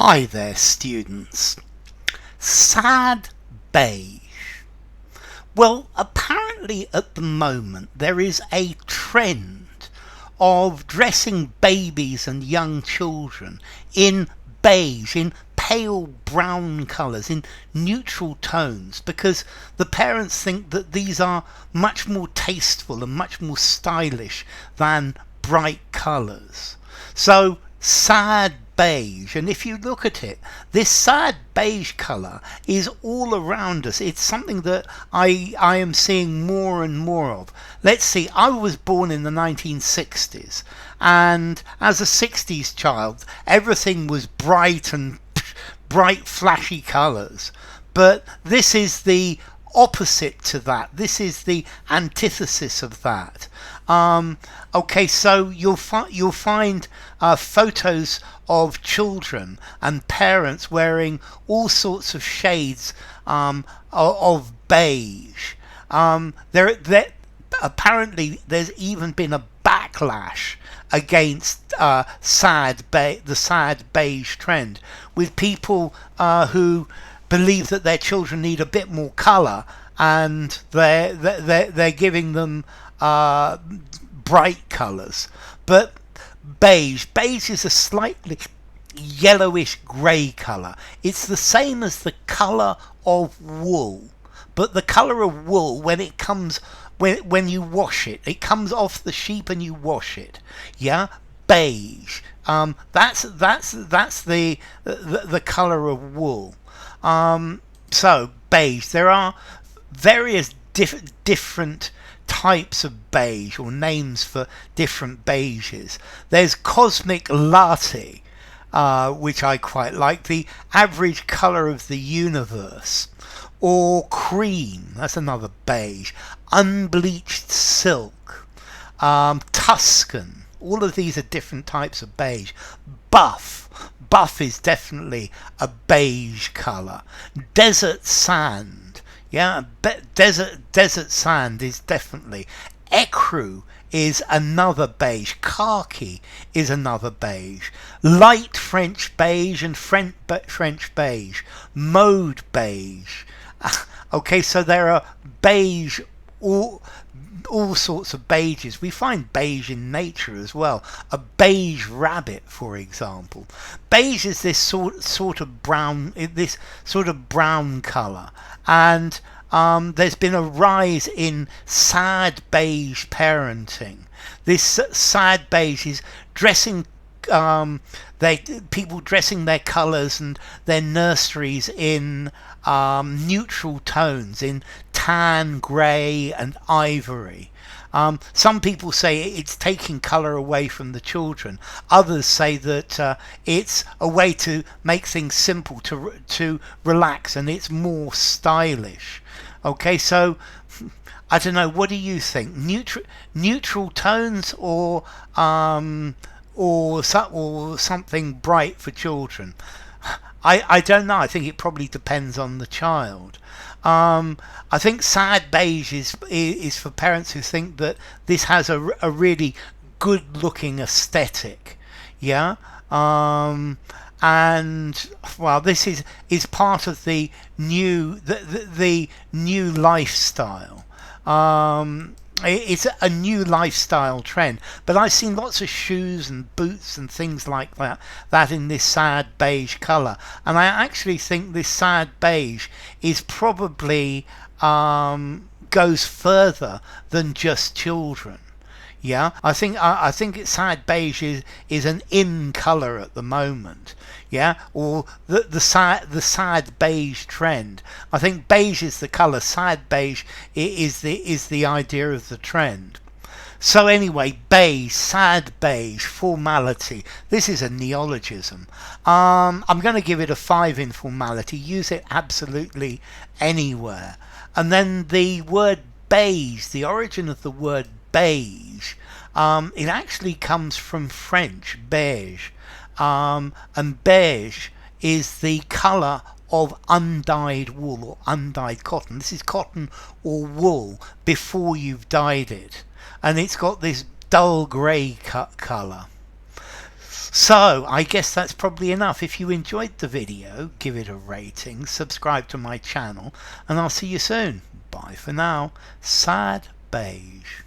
Hi there, students. Sad beige. Well, apparently at the moment there is a trend of dressing babies and young children in beige, in pale brown colours, in neutral tones, because the parents think that these are much more tasteful and much more stylish than bright colours. So, sad beige, and if you look at it, this sad beige colour is all around us. It's something that I am seeing more and more of. Let's see, I was born in the 1960s, and as a 60s child everything was bright and bright flashy colours, but this is the opposite to that. This is the antithesis of that. Okay, so you'll find photos of children and parents wearing all sorts of shades of beige. Apparently there's even been a backlash against the sad beige trend, with people who believe that their children need a bit more colour, and they're giving them bright colours. But beige is a slightly yellowish grey colour. It's the same as the colour of wool, but the colour of wool, when it comes when you wash it, it comes off the sheep and you wash it. Yeah, beige. That's the colour of wool. So beige. There are various different types of beige, or names for different beiges. There's cosmic latte, which I quite like, the average colour of the universe. Or cream, that's another beige. Unbleached silk, Tuscan. All of these are different types of beige. Buff is definitely a beige colour. Desert sand, yeah, desert sand is definitely. Ecru is another beige. Khaki is another beige. Light French beige and French beige. Maude beige. Okay, so there are beige, all sorts of beiges. We find beige in nature as well. A beige rabbit, for example. Beige is this sort of brown colour, and there's been a rise in sad beige parenting. This sad beige is dressing people dressing their colours and their nurseries in neutral tones, in tan, grey and ivory. Some people say it's taking colour away from the children. Others say that it's a way to make things simple, to relax, and it's more stylish. Okay, so I don't know, what do you think? Neutral tones, or something bright for children? I don't know. I think it probably depends on the child. I think sad beige is for parents who think that this has a really good looking aesthetic. Yeah. And well, this is part of the new lifestyle. It's a new lifestyle trend, but I've seen lots of shoes and boots and things like that in this sad beige colour, and I actually think this sad beige is probably goes further than just children. Yeah, I think it's sad beige is an in colour at the moment. Yeah, or the sad beige trend. I think beige is the colour. Sad beige is the idea of the trend. So anyway, beige, sad beige, formality. This is a neologism. I'm going to give it a 5 in formality. Use it absolutely anywhere. And then the word beige, the origin of the word beige, it actually comes from French, beige. And beige is the colour of undyed wool or undyed cotton. This is cotton or wool before you've dyed it, and it's got this dull grey colour. So I guess that's probably enough. If you enjoyed the video, give it a rating, subscribe to my channel, and I'll see you soon. Bye for now. Sad Beige.